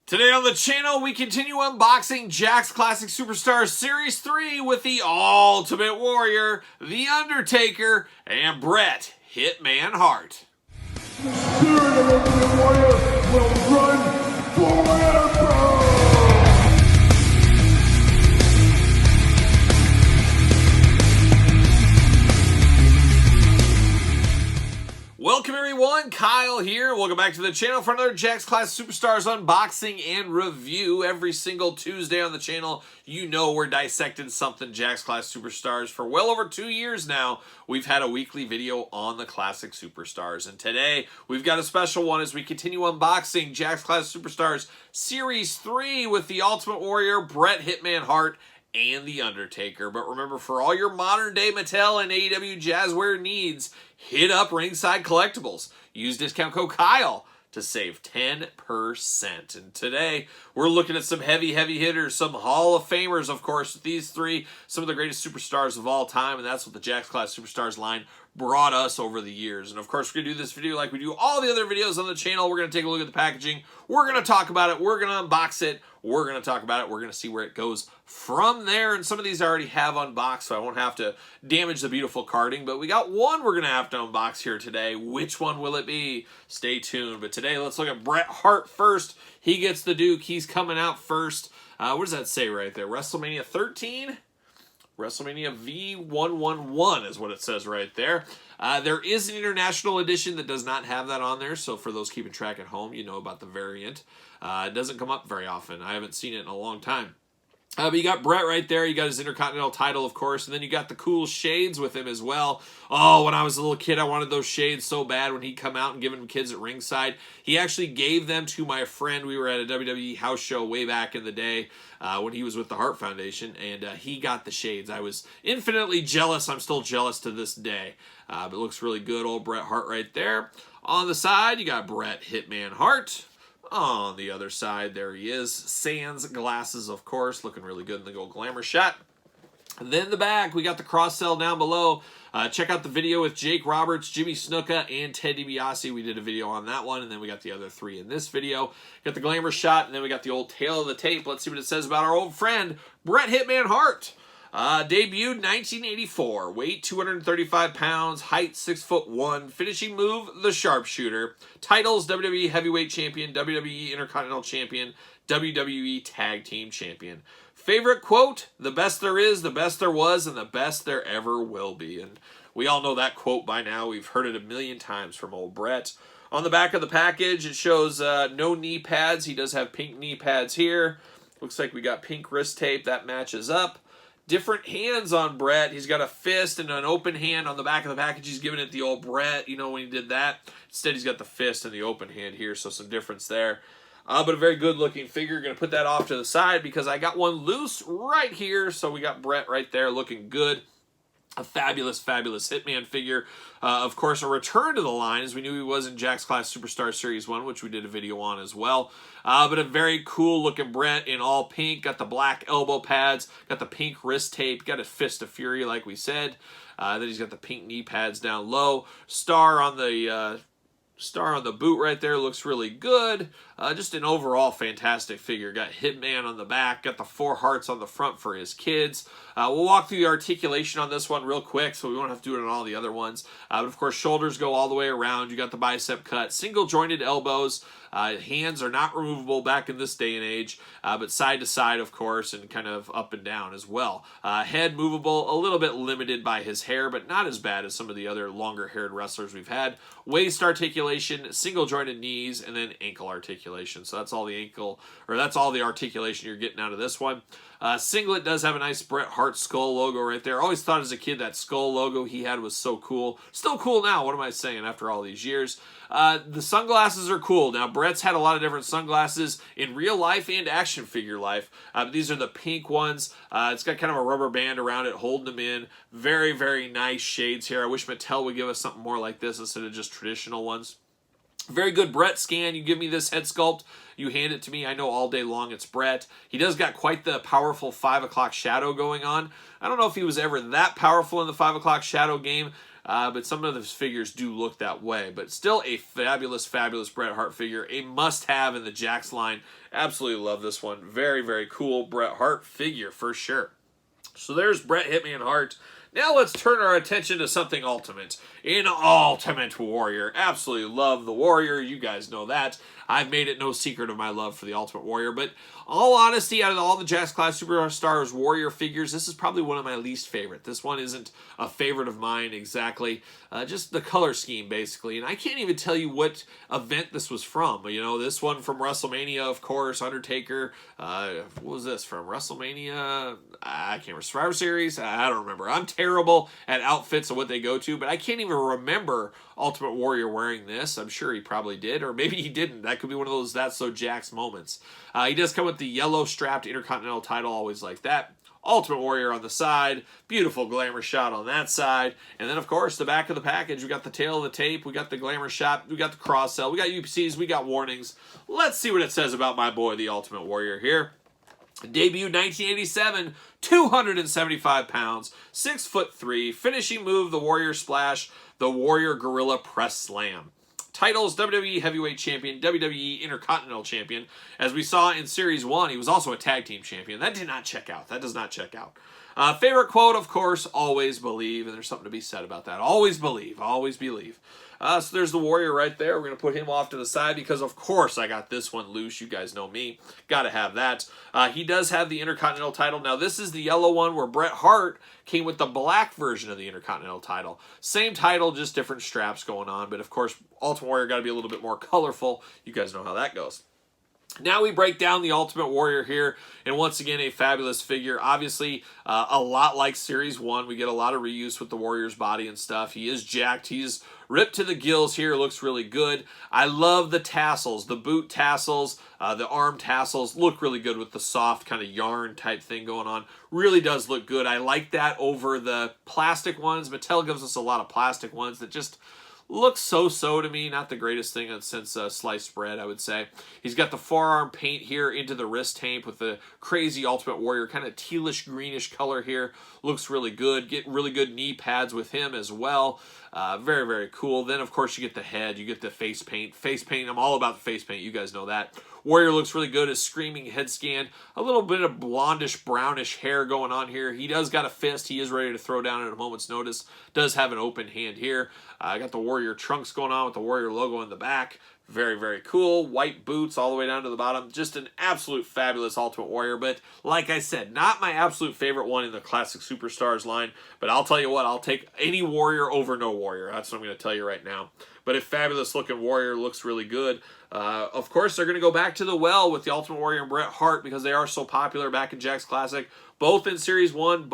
Today on the channel, we continue unboxing Jakks Classic Superstars Series 3 with the Ultimate Warrior, The Undertaker, and Bret Hitman Hart. The spirit of Ultimate Warrior will run forever! Welcome everyone, Kyle here. Welcome back to the channel for another Jakks Classic Superstars unboxing and review. Every single Tuesday on the channel, you know we're dissecting something Jakks Classic Superstars. For well over 2 years now, we've had a weekly video on the Classic Superstars. And today, we've got a special one as we continue unboxing Jakks Classic Superstars Series 3 with the Ultimate Warrior, Bret Hitman Hart, and The Undertaker. But remember, for all your modern day Mattel and AEW Jazzware needs, hit up Ringside Collectibles. Use discount code Kyle to save 10%. And today, we're looking at some heavy hitters, some Hall of Famers, of course. These three, some of the greatest superstars of all time, and that's what the Jakks Classic Superstars line brought us over the years. And of course, we're going to do this video like we do all the other videos on the channel. We're going to take a look at the packaging. We're going to talk about it. We're going to unbox it. We're going to talk about it. We're going to see where it goes from there. And some of these I already have unboxed, so I won't have to damage the beautiful carding. But we got one we're going to have to unbox here today. Which one will it be? Stay tuned. But today, let's look at Bret Hart first. He gets the Duke. He's coming out first. What does that say right there? WrestleMania 13? WrestleMania V111 is what it says right there. There is an international edition that does not have that on there, so for those keeping track at home, you know about the variant. It doesn't come up very often. I haven't seen it in a long time. But you got Bret right there. You got his Intercontinental title, of course, and then you got the cool shades with him as well. Oh, when I was a little kid, I wanted those shades so bad when he'd come out and give them kids at ringside. He actually gave them to my friend. We were at a WWE house show way back in the day when he was with the Hart Foundation, and he got the shades. I was infinitely jealous. I'm still jealous to this day. But it looks really good. Old Bret Hart right there. On the side, you got Bret Hitman Hart. On the other side, there he is. Sans glasses, of course, looking really good in the gold glamour shot. And then the back, we got the cross-sell down below. Check out the video with Jake Roberts, Jimmy Snuka, and Ted DiBiase. We did a video on that one, and then we got the other three in this video. Got the glamour shot, and then we got the old tail of the tape. Let's see what it says about our old friend, Bret Hitman Hart. Debuted 1984, weight 235 pounds, height 6'1", finishing move the sharpshooter, titles WWE Heavyweight Champion, WWE Intercontinental Champion, WWE Tag Team Champion. Favorite quote: the best there is, the best there was, and the best there ever will be. And we all know that quote by now. We've heard it a million times from old Bret. On the back of the package, it shows no knee pads. He does have pink knee pads here. Looks like we got pink wrist tape. That matches up. Different hands on Bret. He's got a fist and an open hand on the back of the package. He's giving it the old Bret, you know, when he did that. Instead, he's got the fist and the open hand here, so some difference there. But a very good-looking figure. Going to put that off to the side because I got one loose right here. So we got Bret right there looking good. A fabulous Hitman figure. Of course, a return to the line, as we knew he was in Jakks Classic Superstar Series 1, which we did a video on as well. But a very cool-looking Bret in all pink. Got the black elbow pads. Got the pink wrist tape. Got a Fist of Fury, like we said. Then he's got the pink knee pads down low. Star on the boot right there looks really good. Just an overall fantastic figure. Got Hitman on the back. Got the 4 hearts on the front for his kids. We'll walk through the articulation on this one real quick, so we won't have to do it on all the other ones. But of course, shoulders go all the way around. You got the bicep cut. Single jointed elbows. Hands are not removable back in this day and age, but side to side, of course, and kind of up and down as well. Head movable, a little bit limited by his hair, but not as bad as some of the other longer-haired wrestlers we've had. Waist articulation, single jointed knees, and then ankle articulation. So that's all the that's all the articulation you're getting out of this one. Singlet does have a nice Bret Hart skull logo right there. I always thought as a kid that skull logo he had was so cool. Still cool now. What am I saying after all these years? The sunglasses are cool. Now, Bret's had a lot of different sunglasses in real life and action figure life. These are the pink ones. It's got kind of a rubber band around it holding them in. Very nice shades here. I wish Mattel would give us something more like this instead of just traditional ones. Very good Bret scan. You give me this head sculpt, you hand it to me, I know all day long it's Bret. He does got quite the powerful 5 o'clock shadow going on. I don't know if he was ever that powerful in the 5 o'clock shadow game. but some of those figures do look that way. But still a fabulous, fabulous Bret Hart figure, a must-have in the Jakks line. Absolutely love this one. Very, very cool Bret Hart figure for sure. So there's Bret Hitman Hart. Now let's turn our attention to something ultimate. An Ultimate Warrior. Absolutely love the Warrior. You guys know that. I've made it no secret of my love for the Ultimate Warrior. But all honesty, out of all the Jakks Class Superstars Warrior figures, this is probably one of my least favorite. This one isn't a favorite of mine exactly. Just the color scheme, basically. And I can't even tell you what event this was from. You know, this one from WrestleMania, of course. Undertaker. What was this from? WrestleMania? I can't remember. Survivor Series? I don't remember. I'm terrible at outfits and what they go to, but I can't even remember Ultimate Warrior wearing this. I'm sure he probably did, or maybe he didn't. That could be one of those That's So Jakks moments. He does come with the yellow strapped Intercontinental title, always like that. Ultimate Warrior on the side, beautiful glamour shot on that side, and then of course the back of the package, we got the tail of the tape, we got the glamour shot, we got the cross sell, we got UPCs, we got warnings. Let's see what it says about my boy, the Ultimate Warrior here. Debuted 1987, 275 pounds, 6'3", finishing move, the Warrior Splash, the Warrior Gorilla Press Slam. Titles, WWE Heavyweight Champion, WWE Intercontinental Champion. As we saw in Series 1, he was also a Tag Team Champion. That did not check out. That does not check out. Favorite quote, of course, always believe, and there's something to be said about that. Always believe, always believe. So there's the Warrior right there. We're going to put him off to the side because, of course, I got this one loose. You guys know me. Got to have that. He does have the Intercontinental title. Now, this is the yellow one where Bret Hart came with the black version of the Intercontinental title. Same title, just different straps going on. But, of course, Ultimate Warrior got to be a little bit more colorful. You guys know how that goes. Now we break down the Ultimate Warrior here, and once again, a fabulous figure. Obviously, a lot like Series 1. We get a lot of reuse with the Warrior's body and stuff. He is jacked. He's ripped to the gills here. Looks really good. I love the tassels, the boot tassels, the arm tassels. Look really good with the soft kind of yarn type thing going on. Really does look good. I like that over the plastic ones. Mattel gives us a lot of plastic ones that just looks so-so to me. Not the greatest thing since sliced bread, I would say. He's got the forearm paint here into the wrist tape with the crazy Ultimate Warrior kind of tealish greenish color here. Looks really good. Get really good knee pads with him as well. Very, very cool. Then, of course, you get the head. You get the face paint. Face paint, I'm all about the face paint. You guys know that. Warrior looks really good. His screaming head scan. A little bit of blondish, brownish hair going on here. He does got a fist. He is ready to throw down at a moment's notice. Does have an open hand here. I got the Warrior trunks going on with the Warrior logo in the back. Very, very cool. White boots all the way down to the bottom. Just an absolute fabulous Ultimate Warrior. But like I said, not my absolute favorite one in the Classic Superstars line. But I'll tell you what, I'll take any Warrior over no Warrior. That's what I'm going to tell you right now. But a fabulous looking Warrior, looks really good. Of course, they're going to go back to the well with the Ultimate Warrior and Bret Hart because they are so popular back in Jakks Classic. Both in Series 1,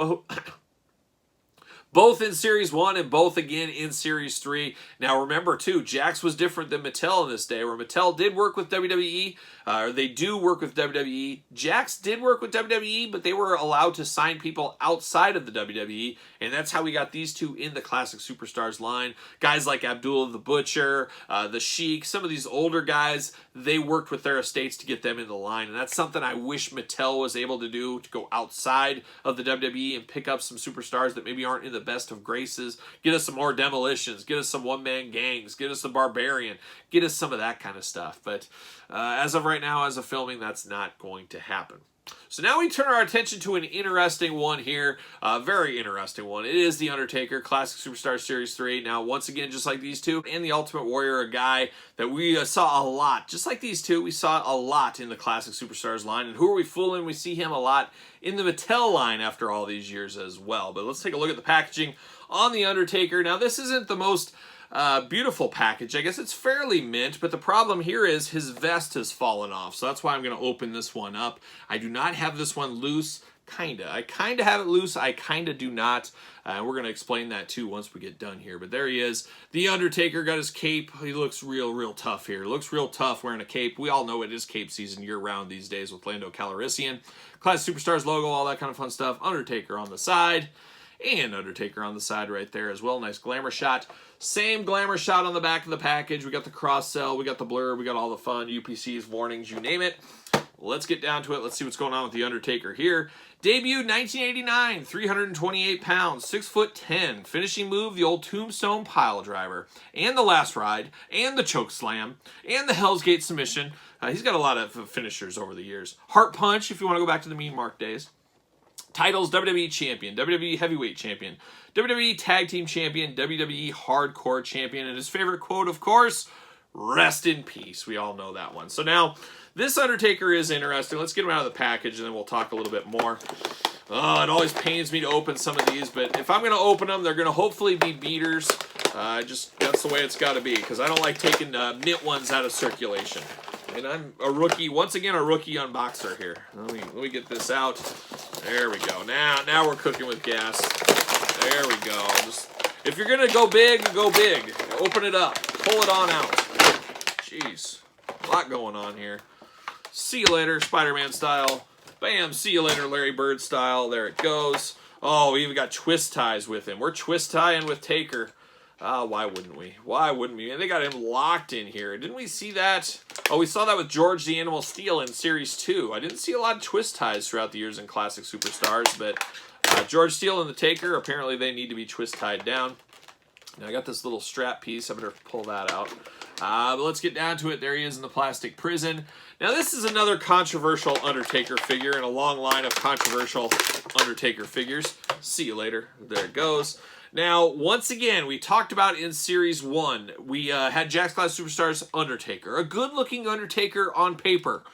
both in Series 1 and both again in Series 3. Now remember too, Jakks was different than Mattel in this day, where Mattel did work with WWE, or they do work with WWE. Jakks did work with WWE, but they were allowed to sign people outside of the WWE, and that's how we got these two in the Classic Superstars line. Guys like Abdullah the Butcher, the Sheik, some of these older guys, they worked with their estates to get them in the line, and that's something I wish Mattel was able to do, to go outside of the WWE and pick up some superstars that maybe aren't in the best of graces. Get us some more Demolitions, get us some one-man gangs, get us the Barbarian, get us some of that kind of stuff. But as of right now, as of filming, that's not going to happen. So now we turn our attention to an interesting one here, a very interesting one. It is The Undertaker, Classic Superstar Series 3. Now, once again, just like these two, and the Ultimate Warrior, a guy that we saw a lot. Just like these two, we saw a lot in the Classic Superstars line. And who are we fooling? We see him a lot in the Mattel line after all these years as well. But let's take a look at the packaging on The Undertaker. Now, this isn't the most beautiful package. I guess it's fairly mint, but the problem here is his vest has fallen off. So that's why I'm going to open this one up. I do not have this one loose. Kinda. I kinda have it loose. I kinda do not. We're going to explain that too once we get done here. But there he is. The Undertaker got his cape. He looks real tough here. Looks real tough wearing a cape. We all know it is cape season year-round these days with Lando Calrissian. Class Superstars logo, all that kind of fun stuff. Undertaker on the side. And Undertaker on the side right there as well. Nice glamour shot. Same glamour shot on the back of the package. We got the cross sell. We got the blur. We got all the fun. UPCs, warnings, you name it. let's get down to it. Let's see what's going on with The Undertaker here. Debuted 1989, 328 pounds, 6'10". Finishing move, the old tombstone pile driver. And the last ride, and the choke slam, and the Hell's Gate submission. He's got a lot of finishers over the years. Heart punch, if you want to go back to the Mean Mark days. Titles, WWE Champion, WWE Heavyweight Champion, WWE Tag Team Champion, WWE Hardcore Champion, and his favorite quote, of course, rest in peace. We all know that one. So now, this Undertaker is interesting. Let's get him out of the package, and then we'll talk a little bit more. Oh, it always pains me to open some of these, but if I'm going to open them, they're going to hopefully be beaters. That's the way it's got to be, because I don't like taking mint ones out of circulation. And I'm a rookie, once again, a rookie unboxer here. Let me get this out. There we go. Now we're cooking with gas. There we go. If you're going to go big, go big. Open it up. Pull it on out. Jeez. A lot going on here. See you later, Spider-Man style. Bam, see you later, Larry Bird style. There it goes. Oh, we even got twist ties with him. We're twist tying with Taker. Why wouldn't we? Why wouldn't we? And they got him locked in here. Didn't we see that? Oh, we saw that with George the Animal Steel in Series 2. I didn't see a lot of twist ties throughout the years in Classic Superstars, but George Steele and the Taker, apparently they need to be twist tied down. Now I got this little strap piece. I better pull that out. But let's get down to it. There he is in the plastic prison. Now this is another controversial Undertaker figure in a long line of controversial Undertaker figures. See you later. There it goes. Now, once again, we talked about in Series 1, we had Jakks Class Superstars Undertaker. A good-looking Undertaker on paper,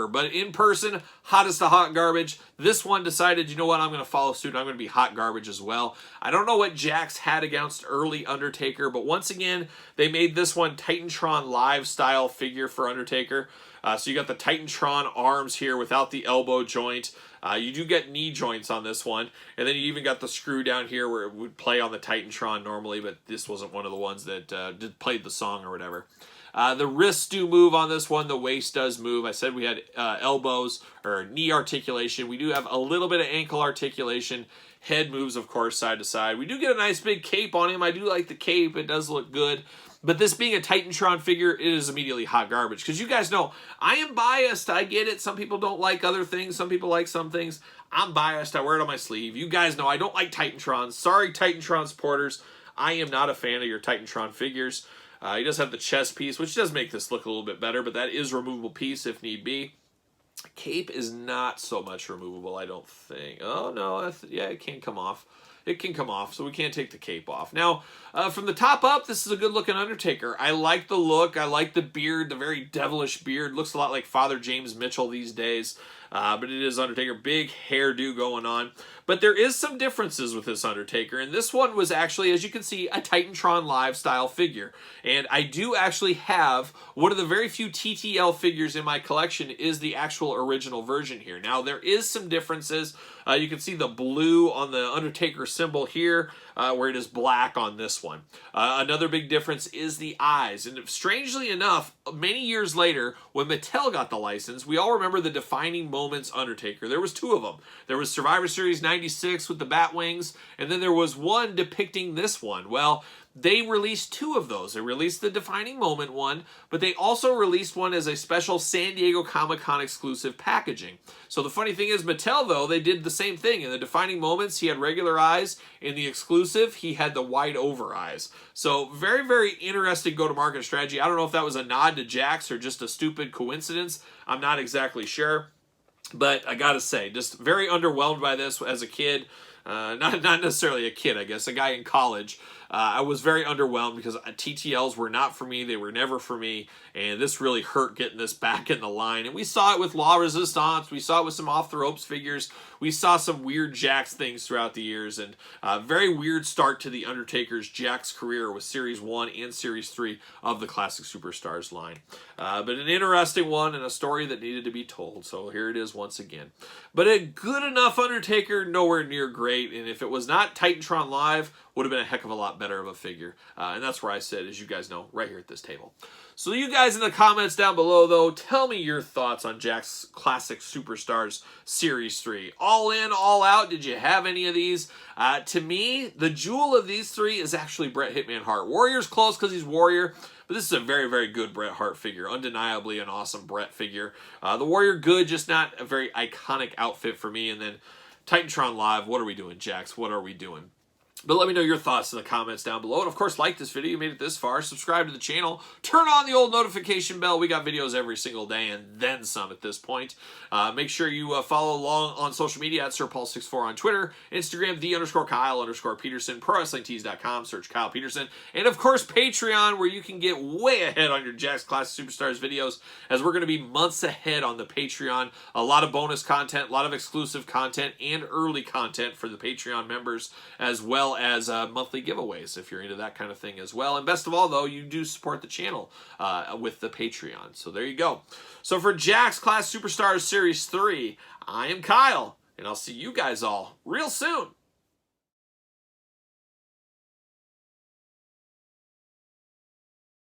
but in person, hottest of hot garbage. This one decided, you know what, I'm going to follow suit. I'm going to be hot garbage as well. I don't know what Jakks had against early Undertaker, but once again, they made this one Titantron Live style figure for Undertaker. So you got the Titantron arms here without the elbow joint. You do get knee joints on this one, and then you even got the screw down here where it would play on the Titantron normally, but this wasn't one of the ones that played the song or whatever. The wrists do move on this one. The waist does move. I said we had elbows or knee articulation. We do have a little bit of ankle articulation. Head moves, of course, side to side. We do get a nice big cape on him. I do like the cape. It does look good. But this being a Titantron figure, it is immediately hot garbage. Because you guys know, I am biased. I get it. Some people don't like other things. Some people like some things. I'm biased. I wear it on my sleeve. You guys know I don't like Titantrons. Sorry, Titantron supporters. I am not a fan of your Titantron figures. He does have the chest piece, which does make this look a little bit better. But that is a removable piece if need be. Cape is not so much removable, I don't think. Oh, no. Yeah, it can come off. It can come off, so we can't take the cape off. Now, from the top up, this is a good-looking Undertaker. I like the look. I like the beard, the very devilish beard. Looks a lot like Father James Mitchell these days. But it is Undertaker. Big hairdo going on. But there is some differences with this Undertaker. And this one was actually, as you can see, a Titantron Live style figure. And I do actually have one of the very few TTL figures in my collection is the actual original version here. Now, there is some differences. You can see the blue on the Undertaker symbol here, where it is black on this one. Another big difference is the eyes. And strangely enough, many years later, when Mattel got the license, we all remember the Defining Moments Undertaker. There was two of them. There was Survivor Series 96 with the bat wings, and then there was one depicting this one. Well, they released two of those. They released the Defining Moment one, but they also released one as a special San Diego Comic-Con exclusive packaging. So the funny thing is, Mattel, though, they did the same thing. In the Defining Moments, he had regular eyes. In the exclusive, he had the wide-over eyes. So very, very interesting go-to-market strategy. I don't know if that was a nod to Jakks or just a stupid coincidence. I'm not exactly sure. But I gotta say, just very underwhelmed by this as a kid. Not necessarily a kid, I guess, a guy in college. I was very underwhelmed because TTLs were not for me. They were never for me. And this really hurt getting this back in the line. And we saw it with La Resistance. We saw it with some off-the-ropes figures. We saw some weird Jakks things throughout the years. And a very weird start to The Undertaker's Jakks career with Series 1 and Series 3 of the Classic Superstars line. But an interesting one and a story that needed to be told. So here it is once again. But a good enough Undertaker, nowhere near great. great. And if it was not Titantron Live, would have been a heck of a lot better of a figure. And that's where I said, as you guys know, right here at this table. So you guys in the comments down below, though, tell me your thoughts on Jakks Classic Superstars Series 3. All in, all out, did you have any of these? To me, the jewel of these three is actually Bret Hitman Hart. Warrior's close because he's Warrior, but this is a very, very good Bret Hart figure. Undeniably an awesome Bret figure. The Warrior, good, just not a very iconic outfit for me. And then Titantron Live, what are we doing, Jakks? What are we doing? But let me know your thoughts in the comments down below. And of course, like this video. You made it this far. Subscribe to the channel. Turn on the old notification bell. We got videos every single day and then some at this point. Make sure you follow along on social media at SirPaul64 on Twitter, Instagram, _Kyle_Peterson, ProWrestlingTees.com. Search Kyle Peterson. And of course, Patreon, where you can get way ahead on your Jakks Classic Superstars videos, as we're going to be months ahead on the Patreon. A lot of bonus content, a lot of exclusive content, and early content for the Patreon members, as well as monthly giveaways if you're into that kind of thing as well. And best of all, though, you do support the channel with the Patreon. So there you go. So for Jakks Classic Superstars Series 3, I am Kyle, and I'll see you guys all real soon.